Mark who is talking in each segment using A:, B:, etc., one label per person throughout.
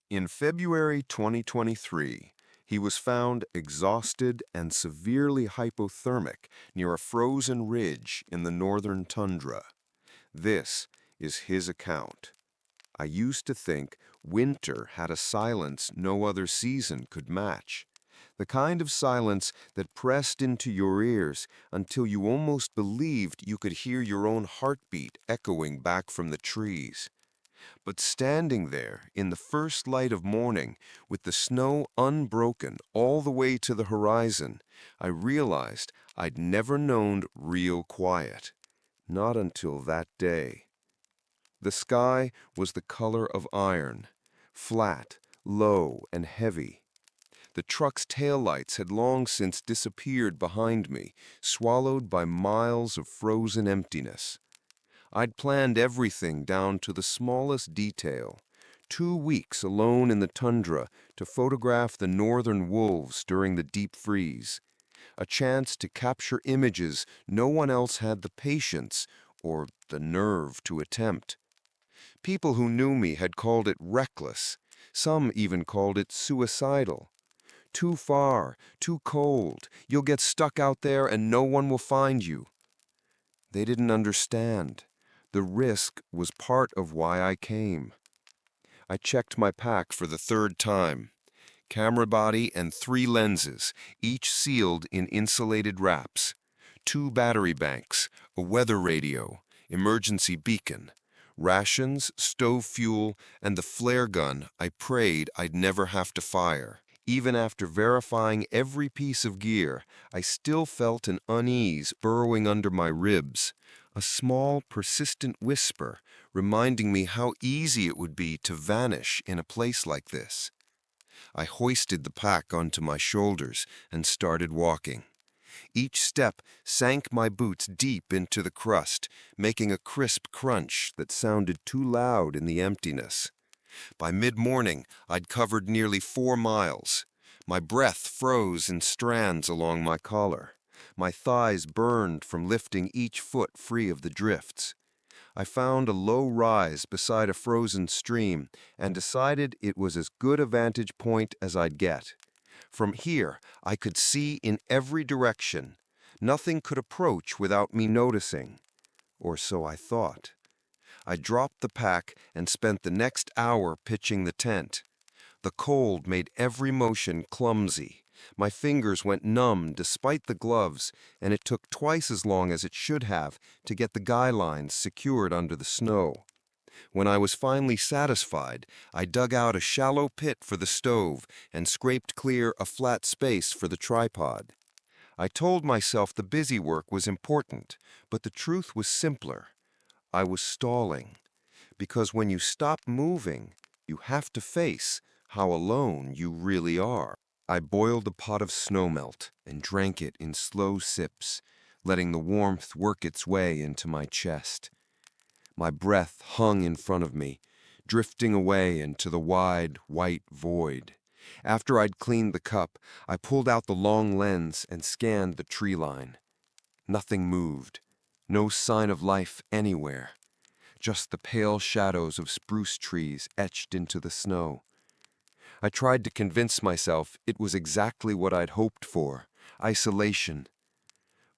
A: In February 2023, he was found exhausted and severely hypothermic near a frozen ridge in the northern tundra. This is his account. I used to think winter had a silence no other season could match. The kind of silence that pressed into your ears until you almost believed you could hear your own heartbeat echoing back from the trees. But standing there in the first light of morning, with the snow unbroken all the way to the horizon, I realized I'd never known real quiet. Not until that day. The sky was the color of iron, flat, low, and heavy. The truck's taillights had long since disappeared behind me, swallowed by miles of frozen emptiness. I'd planned everything down to the smallest detail. 2 weeks alone in the tundra to photograph the northern wolves during the deep freeze. A chance to capture images no one else had the patience or the nerve to attempt. People who knew me had called it reckless. Some even called it suicidal. Too far, too cold. You'll get stuck out there and no one will find you. They didn't understand. The risk was part of why I came. I checked my pack for the third time. Camera body and 3 lenses, each sealed in insulated wraps. 2 battery banks, a weather radio, emergency beacon, rations, stove fuel, and the flare gun I prayed I'd never have to fire. Even after verifying every piece of gear, I still felt an unease burrowing under my ribs, a small, persistent whisper reminding me how easy it would be to vanish in a place like this. I hoisted the pack onto my shoulders and started walking. Each step sank my boots deep into the crust, making a crisp crunch that sounded too loud in the emptiness. By mid-morning, I'd covered nearly 4 miles. My breath froze in strands along my collar. My thighs burned from lifting each foot free of the drifts. I found a low rise beside a frozen stream and decided it was as good a vantage point as I'd get. From here, I could see in every direction. Nothing could approach without me noticing. Or so I thought. I dropped the pack and spent the next hour pitching the tent. The cold made every motion clumsy. My fingers went numb despite the gloves, and it took twice as long as it should have to get the guy lines secured under the snow. When I was finally satisfied, I dug out a shallow pit for the stove and scraped clear a flat space for the tripod. I told myself the busy work was important, but the truth was simpler. I was stalling, because when you stop moving, you have to face how alone you really are. I boiled a pot of snowmelt and drank it in slow sips, letting the warmth work its way into my chest. My breath hung in front of me, drifting away into the wide, white void. After I'd cleaned the cup, I pulled out the long lens and scanned the tree line. Nothing moved, no sign of life anywhere. Just the pale shadows of spruce trees etched into the snow. I tried to convince myself it was exactly what I'd hoped for, isolation.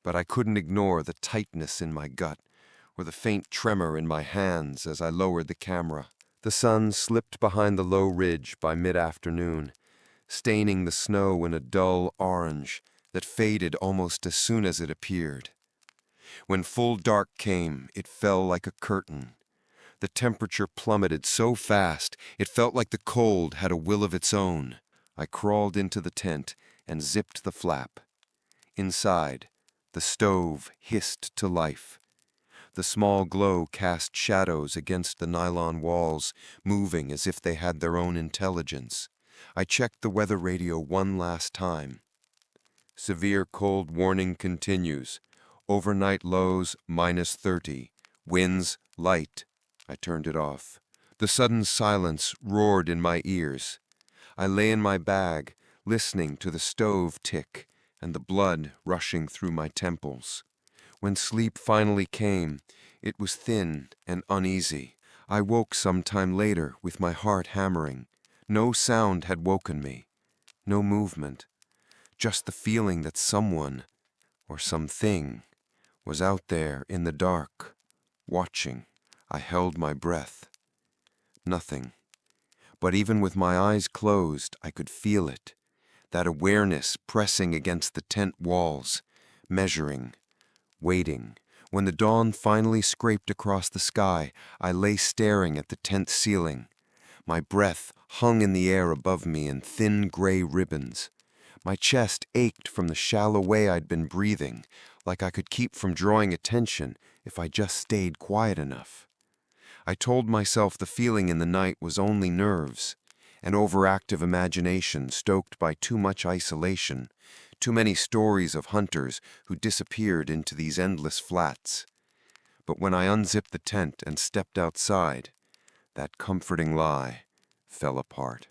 A: But I couldn't ignore the tightness in my gut, or the faint tremor in my hands as I lowered the camera. The sun slipped behind the low ridge by mid-afternoon, staining the snow in a dull orange that faded almost as soon as it appeared. When full dark came, it fell like a curtain. The temperature plummeted so fast, it felt like the cold had a will of its own. I crawled into the tent and zipped the flap. Inside, the stove hissed to life. The small glow cast shadows against the nylon walls, moving as if they had their own intelligence. I checked the weather radio one last time. Severe cold warning continues. Overnight lows -30. Winds light. I turned it off. The sudden silence roared in my ears. I lay in my bag, listening to the stove tick and the blood rushing through my temples. When sleep finally came, it was thin and uneasy. I woke some time later with my heart hammering. No sound had woken me, no movement, just the feeling that someone, or something, was out there in the dark, watching. I held my breath. Nothing. But even with my eyes closed, I could feel it, that awareness pressing against the tent walls, measuring, waiting. When the dawn finally scraped across the sky, I lay staring at the tent ceiling. My breath hung in the air above me in thin gray ribbons. My chest ached from the shallow way I'd been breathing, like I could keep from drawing attention if I just stayed quiet enough. I told myself the feeling in the night was only nerves, an overactive imagination stoked by too much isolation, too many stories of hunters who disappeared into these endless flats. But when I unzipped the tent and stepped outside, that comforting lie fell apart.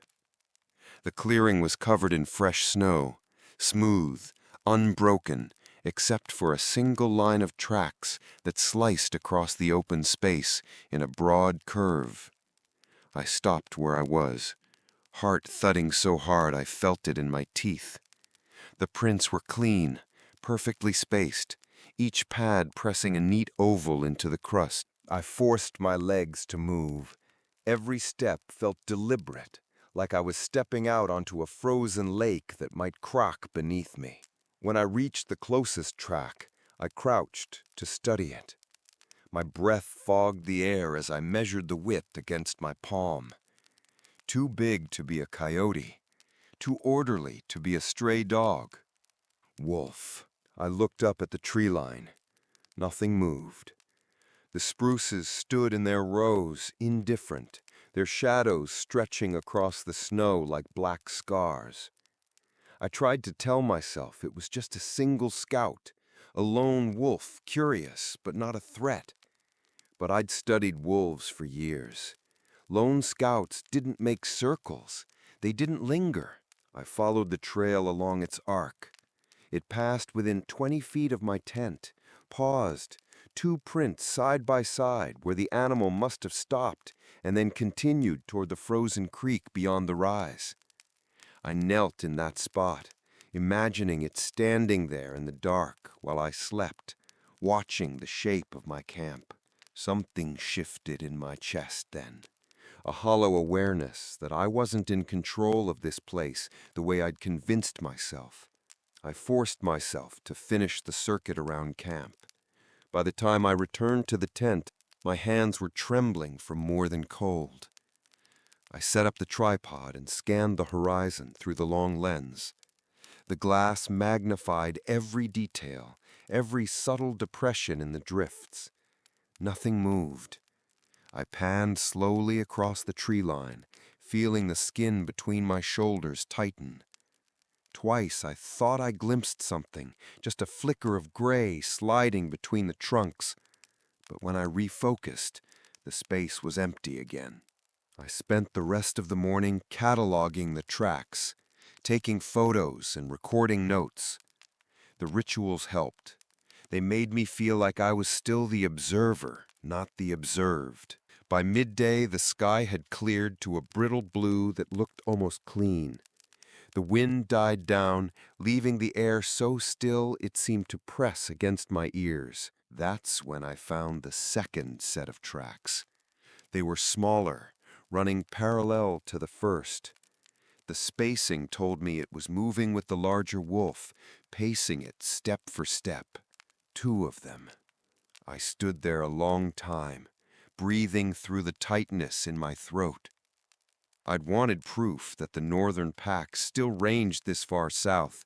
A: The clearing was covered in fresh snow, smooth, unbroken, except for a single line of tracks that sliced across the open space in a broad curve. I stopped where I was, heart thudding so hard I felt it in my teeth. The prints were clean, perfectly spaced, each pad pressing a neat oval into the crust. I forced my legs to move. Every step felt deliberate, like I was stepping out onto a frozen lake that might crock beneath me. When I reached the closest track, I crouched to study it. My breath fogged the air as I measured the width against my palm. Too big to be a coyote, too orderly to be a stray dog. Wolf. I looked up at the tree line. Nothing moved. The spruces stood in their rows, indifferent, their shadows stretching across the snow like black scars. I tried to tell myself it was just a single scout, a lone wolf, curious but not a threat. But I'd studied wolves for years. Lone scouts didn't make circles. They didn't linger. I followed the trail along its arc. It passed within 20 feet of my tent, paused, two prints side by side where the animal must have stopped, and then continued toward the frozen creek beyond the rise. I knelt in that spot, imagining it standing there in the dark while I slept, watching the shape of my camp. Something shifted in my chest then, a hollow awareness that I wasn't in control of this place the way I'd convinced myself. I forced myself to finish the circuit around camp. By the time I returned to the tent, my hands were trembling from more than cold. I set up the tripod and scanned the horizon through the long lens. The glass magnified every detail, every subtle depression in the drifts. Nothing moved. I panned slowly across the tree line, feeling the skin between my shoulders tighten. Twice I thought I glimpsed something, just a flicker of gray sliding between the trunks. But when I refocused, the space was empty again. I spent the rest of the morning cataloging the tracks, taking photos and recording notes. The rituals helped. They made me feel like I was still the observer, not the observed. By midday, the sky had cleared to a brittle blue that looked almost clean. The wind died down, leaving the air so still it seemed to press against my ears. That's when I found the second set of tracks. They were smaller, running parallel to the first. The spacing told me it was moving with the larger wolf, pacing it step for step. Two of them. I stood there a long time, breathing through the tightness in my throat. I'd wanted proof that the northern pack still ranged this far south.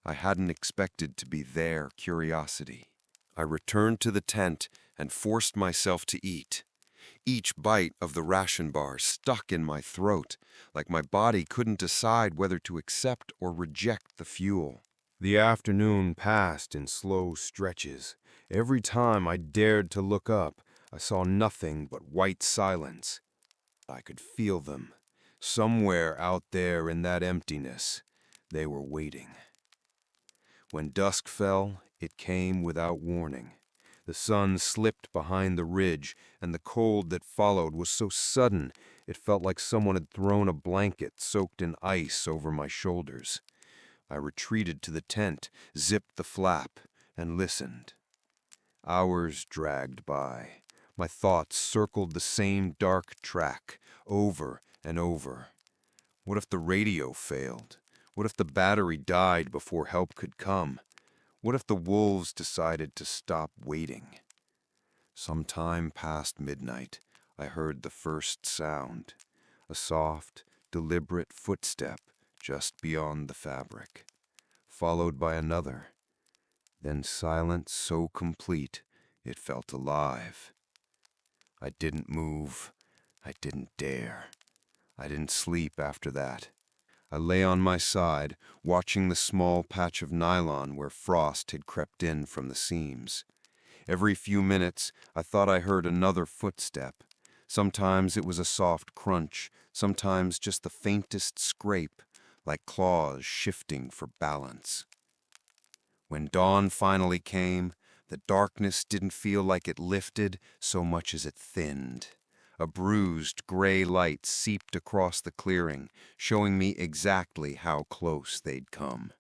A: I hadn't expected to be their curiosity. I returned to the tent and forced myself to eat. Each bite of the ration bar stuck in my throat, like my body couldn't decide whether to accept or reject the fuel. The afternoon passed in slow stretches. Every time I dared to look up, I saw nothing but white silence. I could feel them. Somewhere out there in that emptiness, they were waiting. When dusk fell, it came without warning. The sun slipped behind the ridge, and the cold that followed was so sudden It felt like someone had thrown a blanket soaked in ice over my shoulders. I retreated to the tent, zipped the flap, and listened. Hours dragged by. My thoughts circled the same dark track, over and over. What if the radio failed? What if the battery died before help could come? What if the wolves decided to stop waiting? Sometime past midnight, I heard the first sound, a soft, deliberate footstep just beyond the fabric, followed by another, then silence so complete it felt alive. I didn't move. I didn't dare. I didn't sleep after that. I lay on my side, watching the small patch of nylon where frost had crept in from the seams. Every few minutes, I thought I heard another footstep. Sometimes it was a soft crunch, sometimes just the faintest scrape, like claws shifting for balance. When dawn finally came, the darkness didn't feel like it lifted so much as it thinned. A bruised gray light seeped across the clearing, showing me exactly how close they'd come.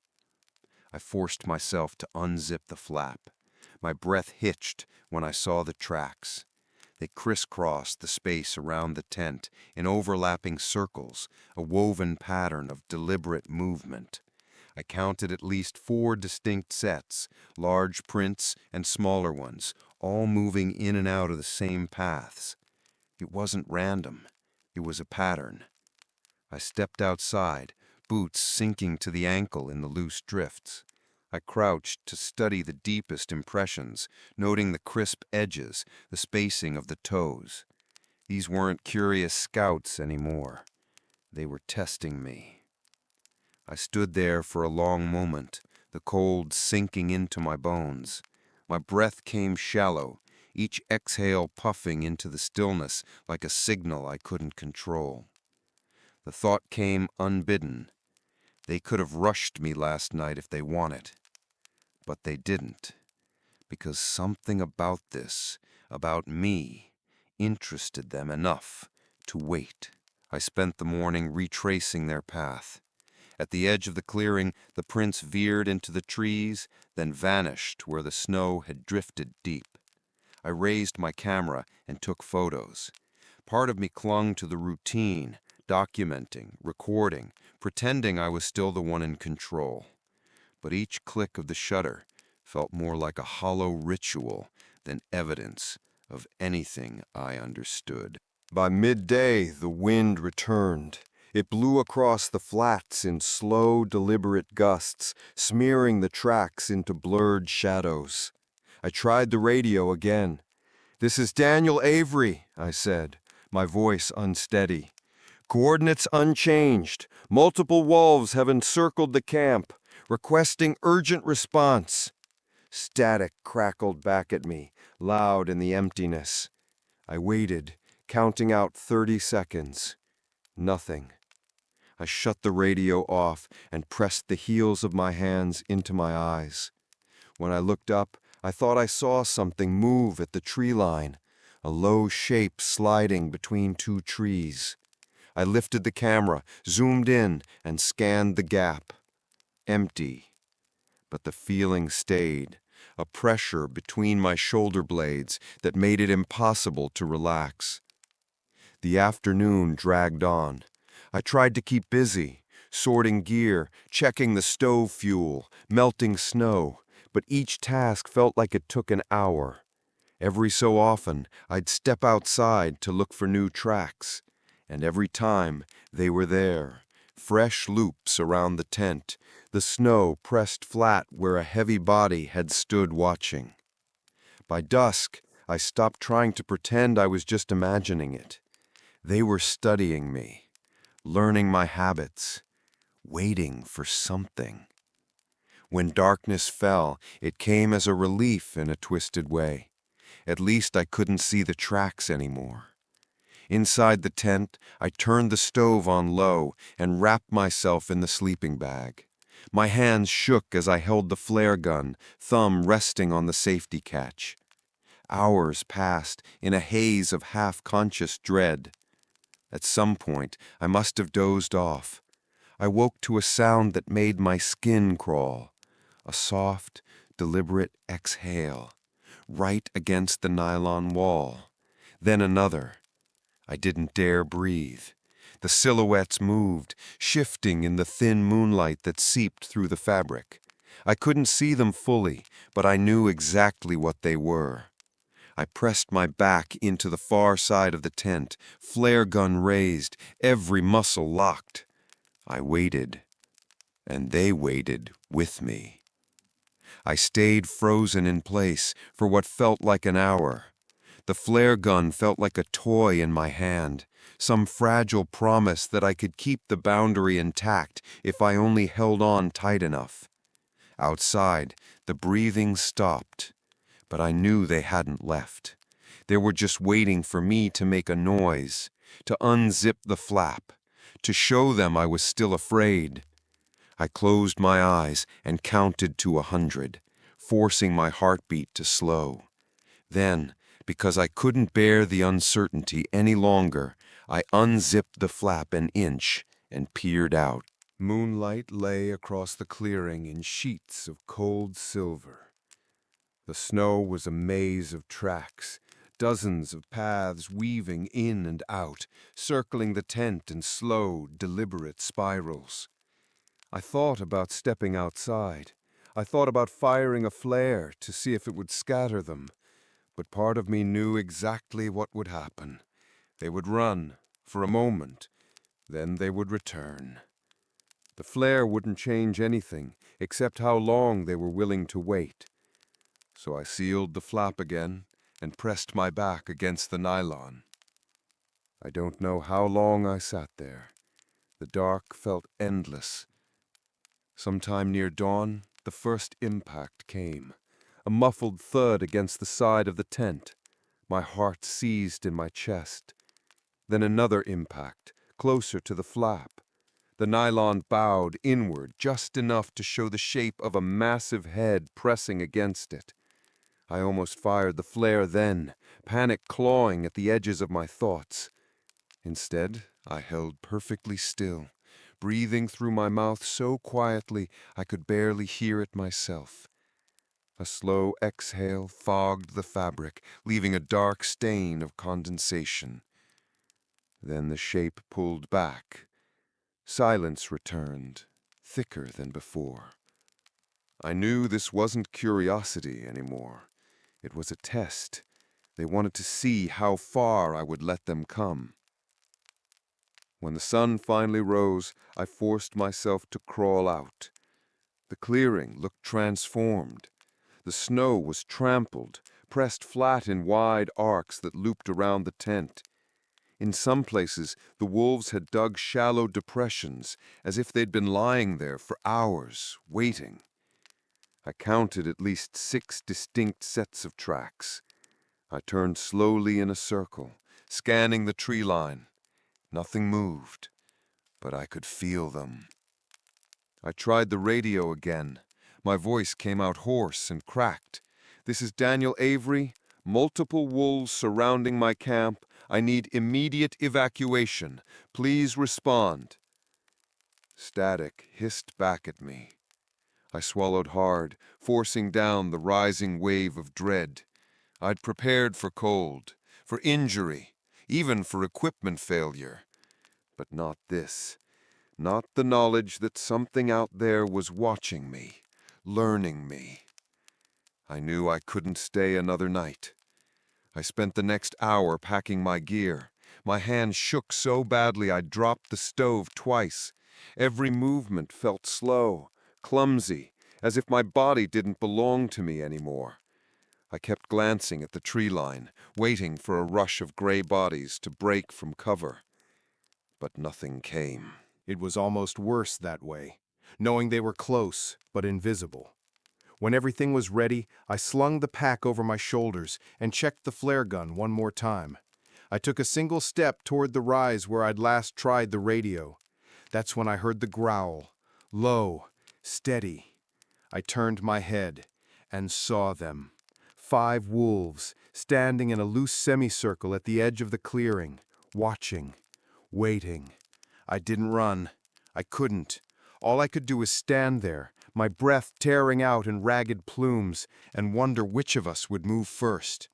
A: I forced myself to unzip the flap. My breath hitched when I saw the tracks. They crisscrossed the space around the tent in overlapping circles, a woven pattern of deliberate movement. I counted at least 4 distinct sets, large prints and smaller ones, all moving in and out of the same paths. It wasn't random. It was a pattern. I stepped outside, boots sinking to the ankle in the loose drifts. I crouched to study the deepest impressions, noting the crisp edges, the spacing of the toes. These weren't curious scouts anymore. They were testing me. I stood there for a long moment, the cold sinking into my bones. My breath came shallow, each exhale puffing into the stillness like a signal I couldn't control. The thought came unbidden. They could have rushed me last night if they wanted. But they didn't, because something about this, about me, interested them enough to wait. I spent the morning retracing their path. At the edge of the clearing, the prints veered into the trees, then vanished where the snow had drifted deep. I raised my camera and took photos. Part of me clung to the routine, documenting, recording, pretending I was still the one in control. But each click of the shutter felt more like a hollow ritual than evidence of anything I understood. By midday, the wind returned. It blew across the flats in slow, deliberate gusts, smearing the tracks into blurred shadows. I tried the radio again. "This is Daniel Avery," I said, my voice unsteady. "Coordinates unchanged. Multiple wolves have encircled the camp. Requesting urgent response." Static crackled back at me, loud in the emptiness. I waited, counting out 30 seconds. Nothing. I shut the radio off and pressed the heels of my hands into my eyes. When I looked up, I thought I saw something move at the tree line, a low shape sliding between 2 trees. I lifted the camera, zoomed in, and scanned the gap. Empty. But the feeling stayed, a pressure between my shoulder blades that made it impossible to relax. The afternoon dragged on. I tried to keep busy, sorting gear, checking the stove fuel, melting snow, but each task felt like it took an hour. Every so often, I'd step outside to look for new tracks, and every time they were there, fresh loops around the tent, the snow pressed flat where a heavy body had stood watching. By dusk, I stopped trying to pretend I was just imagining it. They were studying me, learning my habits, waiting for something. When darkness fell, it came as a relief in a twisted way. At least I couldn't see the tracks anymore. Inside the tent, I turned the stove on low and wrapped myself in the sleeping bag. My hands shook as I held the flare gun, thumb resting on the safety catch. Hours passed in a haze of half-conscious dread. At some point, I must have dozed off. I woke to a sound that made my skin crawl. A soft, deliberate exhale, right against the nylon wall. Then another. I didn't dare breathe. The silhouettes moved, shifting in the thin moonlight that seeped through the fabric. I couldn't see them fully, but I knew exactly what they were. I pressed my back into the far side of the tent, flare gun raised, every muscle locked. I waited, and they waited with me. I stayed frozen in place for what felt like an hour. The flare gun felt like a toy in my hand, some fragile promise that I could keep the boundary intact if I only held on tight enough. Outside, the breathing stopped, but I knew they hadn't left. They were just waiting for me to make a noise, to unzip the flap, to show them I was still afraid. I closed my eyes and counted to 100, forcing my heartbeat to slow. Then, because I couldn't bear the uncertainty any longer, I unzipped the flap an inch and peered out. Moonlight lay across the clearing in sheets of cold silver. The snow was a maze of tracks, dozens of paths weaving in and out, circling the tent in slow, deliberate spirals. I thought about stepping outside. I thought about firing a flare to see if it would scatter them. But part of me knew exactly what would happen. They would run, for a moment, then they would return. The flare wouldn't change anything, except how long they were willing to wait. So I sealed the flap again and pressed my back against the nylon. I don't know how long I sat there. The dark felt endless. Sometime near dawn, the first impact came. A muffled thud against the side of the tent. My heart seized in my chest. Then another impact, closer to the flap. The nylon bowed inward just enough to show the shape of a massive head pressing against it. I almost fired the flare then, panic clawing at the edges of my thoughts. Instead, I held perfectly still, breathing through my mouth so quietly I could barely hear it myself. A slow exhale fogged the fabric, leaving a dark stain of condensation. Then the shape pulled back. Silence returned, thicker than before. I knew this wasn't curiosity anymore. It was a test. They wanted to see how far I would let them come. When the sun finally rose, I forced myself to crawl out. The clearing looked transformed. The snow was trampled, pressed flat in wide arcs that looped around the tent. In some places, the wolves had dug shallow depressions, as if they'd been lying there for hours, waiting. I counted at least 6 distinct sets of tracks. I turned slowly in a circle, scanning the tree line. Nothing moved, but I could feel them. I tried the radio again. My voice came out hoarse and cracked. "This is Daniel Avery. Multiple wolves surrounding my camp. I need immediate evacuation. Please respond." Static hissed back at me. I swallowed hard, forcing down the rising wave of dread. I'd prepared for cold, for injury, even for equipment failure. But not this. Not the knowledge that something out there was watching me, learning me. I knew I couldn't stay another night. I spent the next hour packing my gear. My hands shook so badly I dropped the stove twice. Every movement felt slow, clumsy, as if my body didn't belong to me anymore. I kept glancing at the tree line, waiting for a rush of gray bodies to break from cover. But nothing came.
B: It was almost worse that way, knowing they were close but invisible. When everything was ready, I slung the pack over my shoulders and checked the flare gun one more time. I took a single step toward the rise where I'd last tried the radio. That's when I heard the growl, low, steady. I turned my head and saw them. 5 wolves, standing in a loose semicircle at the edge of the clearing, watching. waiting. I didn't run. I couldn't. All I could do was stand there, my breath tearing out in ragged plumes, and wonder which of us would move first.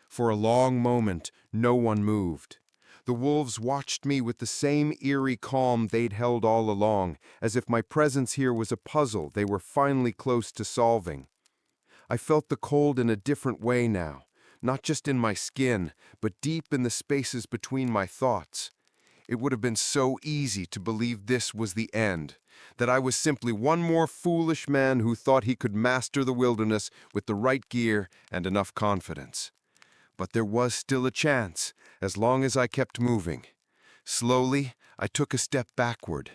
B: For a long moment, no one moved. The wolves watched me with the same eerie calm they'd held all along, as if my presence here was a puzzle they were finally close to solving. I felt the cold in a different way now, not just in my skin, but deep in the spaces between my thoughts. It would have been so easy to believe this was the end, that I was simply one more foolish man who thought he could master the wilderness with the right gear and enough confidence. But there was still a chance, as long as I kept moving. Slowly, I took a step backward.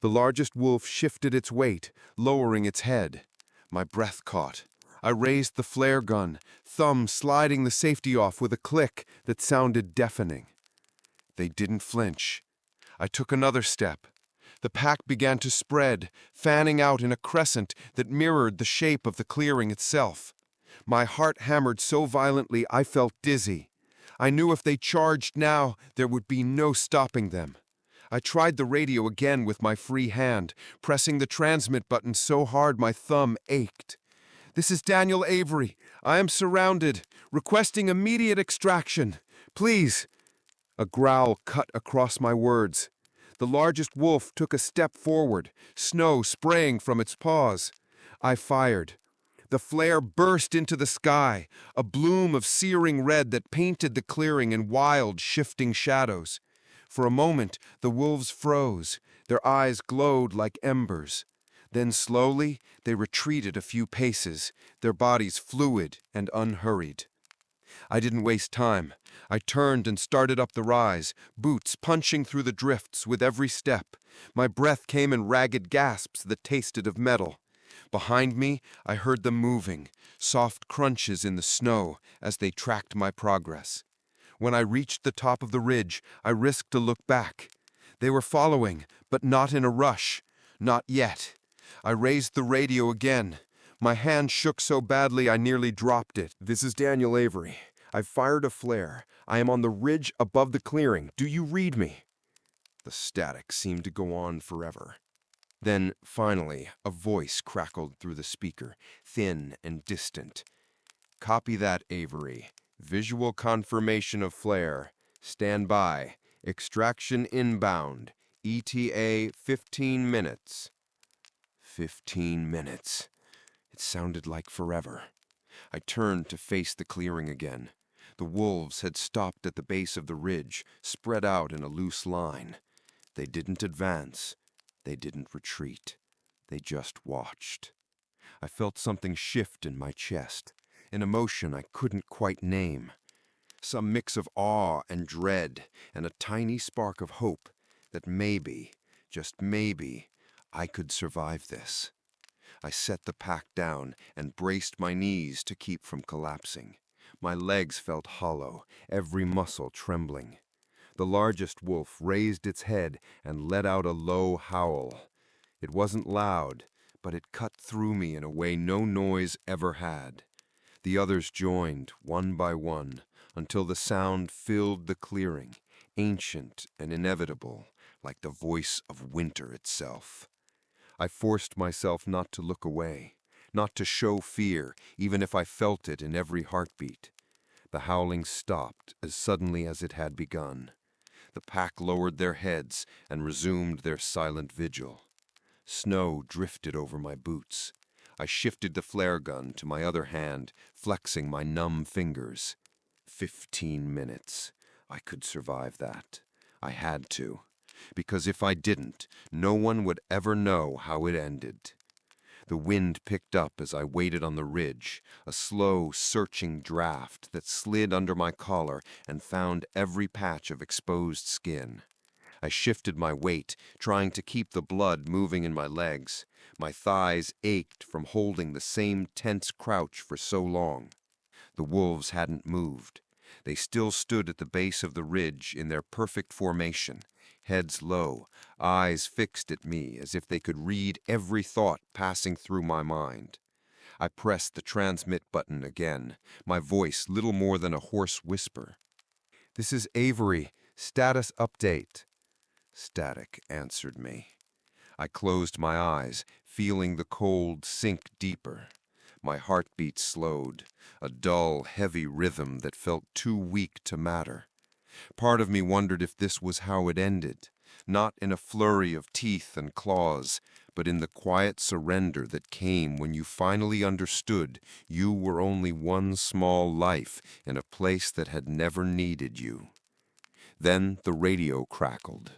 B: The largest wolf shifted its weight, lowering its head. My breath caught. I raised the flare gun, thumb sliding the safety off with a click that sounded deafening. They didn't flinch. I took another step. The pack began to spread, fanning out in a crescent that mirrored the shape of the clearing itself. My heart hammered so violently I felt dizzy. I knew if they charged now, there would be no stopping them. I tried the radio again with my free hand, pressing the transmit button so hard my thumb ached. "This is Daniel Avery. I am surrounded. Requesting immediate extraction. Please." A growl cut across my words. The largest wolf took a step forward, snow spraying from its paws. I fired. The flare burst into the sky, a bloom of searing red that painted the clearing in wild, shifting shadows. For a moment, the wolves froze. Their eyes glowed like embers. Then slowly, they retreated a few paces, their bodies fluid and unhurried. I didn't waste time. I turned and started up the rise, boots punching through the drifts with every step. My breath came in ragged gasps that tasted of metal. Behind me, I heard them moving, soft crunches in the snow as they tracked my progress. When I reached the top of the ridge, I risked a look back. They were following, but not in a rush. Not yet. I raised the radio again. My hand shook so badly I nearly dropped it. "This is Daniel Avery. I've fired a flare. I am on the ridge above the clearing. Do you read me?" The static seemed to go on forever. Then, finally, a voice crackled through the speaker, thin and distant. "Copy that, Avery. Visual confirmation of flare. Stand by. Extraction inbound. ETA 15 minutes. 15 minutes. It sounded like forever. I turned to face the clearing again. The wolves had stopped at the base of the ridge, spread out in a loose line. They didn't advance. They didn't retreat. They just watched. I felt something shift in my chest, an emotion I couldn't quite name. Some mix of awe and dread, and a tiny spark of hope that maybe, just maybe, I could survive this. I set the pack down and braced my knees to keep from collapsing. My legs felt hollow, every muscle trembling. The largest wolf raised its head and let out a low howl. It wasn't loud, but it cut through me in a way no noise ever had. The others joined, one by one, until the sound filled the clearing, ancient and inevitable, like the voice of winter itself. I forced myself not to look away, not to show fear, even if I felt it in every heartbeat. The howling stopped as suddenly as it had begun. The pack lowered their heads and resumed their silent vigil. Snow drifted over my boots. I shifted the flare gun to my other hand, flexing my numb fingers. 15 minutes. I could survive that. I had to. Because if I didn't, no one would ever know how it ended. The wind picked up as I waited on the ridge, a slow, searching draft that slid under my collar and found every patch of exposed skin. I shifted my weight, trying to keep the blood moving in my legs. My thighs ached from holding the same tense crouch for so long. The wolves hadn't moved. They still stood at the base of the ridge in their perfect formation, heads low, eyes fixed at me as if they could read every thought passing through my mind. I pressed the transmit button again, my voice little more than a hoarse whisper. "This is Avery. Status update."
A: Static answered me. I closed my eyes, feeling the cold sink deeper. My heartbeat slowed, a dull, heavy rhythm that felt too weak to matter. Part of me wondered if this was how it ended, not in a flurry of teeth and claws, but in the quiet surrender that came when you finally understood you were only one small life in a place that had never needed you. Then the radio crackled.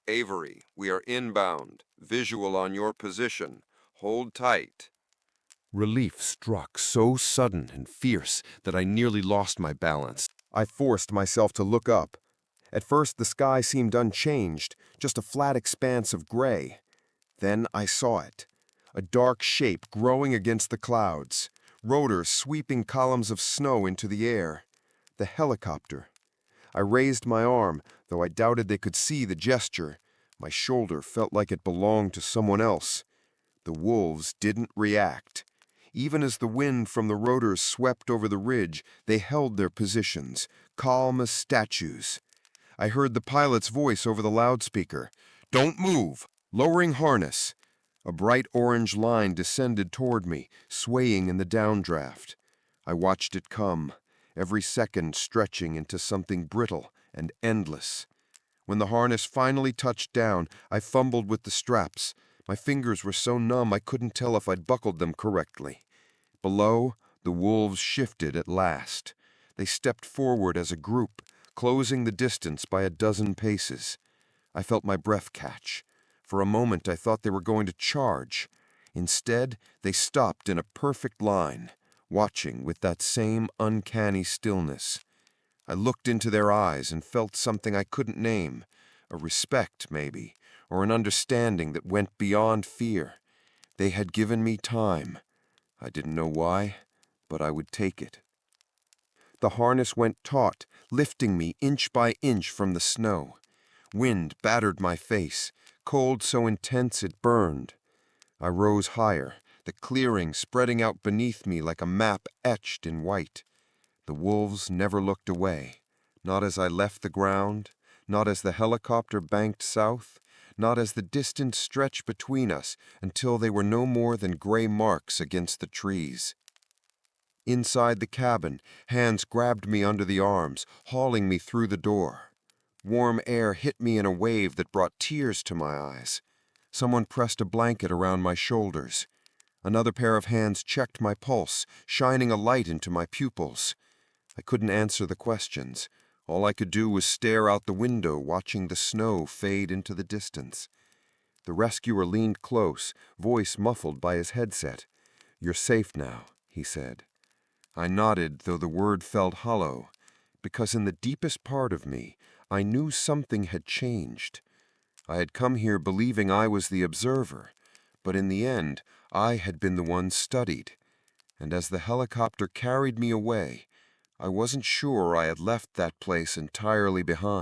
A: Avery, we are inbound. Visual on your position. Hold tight. Relief struck so sudden and fierce that I nearly lost my balance.
B: I forced myself to look up. At first, the sky seemed unchanged, just a flat expanse of gray. Then I saw it. A dark shape growing against the clouds, rotors sweeping columns of snow into the air. The helicopter. I raised my arm, though I doubted they could see the gesture. My shoulder felt like it belonged to someone else. The wolves didn't react. Even as the wind from the rotors swept over the ridge, they held their positions, calm as statues. I heard the pilot's voice over the loudspeaker. "Don't move! Lowering harness!" A bright orange line descended toward me, swaying in the downdraft. I watched it come, every second stretching into something brittle and endless. When the harness finally touched down, I fumbled with the straps. My fingers were so numb I couldn't tell if I'd buckled them correctly. Below, the wolves shifted at last. They stepped forward as a group, closing the distance by a dozen paces. I felt my breath catch. For a moment I thought they were going to charge. Instead, they stopped in a perfect line, watching with that same uncanny stillness. I looked into their eyes and felt something I couldn't name, a respect, maybe, or an understanding that went beyond fear. They had given me time. I didn't know why, but I would take it. The harness went taut, lifting me inch by inch from the snow. Wind battered my face, cold so intense it burned. I rose higher, the clearing spreading out beneath me like a map etched in white. The wolves never looked away, not as I left the ground, not as the helicopter banked south, not as the distance stretched between us until they were no more than gray marks against the trees. Inside the cabin, hands grabbed me under the arms, hauling me through the door. Warm air hit me in a wave that brought tears to my eyes. Someone pressed a blanket around my shoulders. Another pair of hands checked my pulse, shining a light into my pupils. I couldn't answer the questions. All I could do was stare out the window, watching the snow fade into the distance. The rescuer leaned close, voice muffled by his headset. "You're safe now," he said. I nodded, though the word felt hollow, because in the deepest part of me, I knew something had changed. I had come here believing I was the observer, but in the end, I had been the one studied. And as the helicopter carried me away, I wasn't sure I had left that place entirely behind.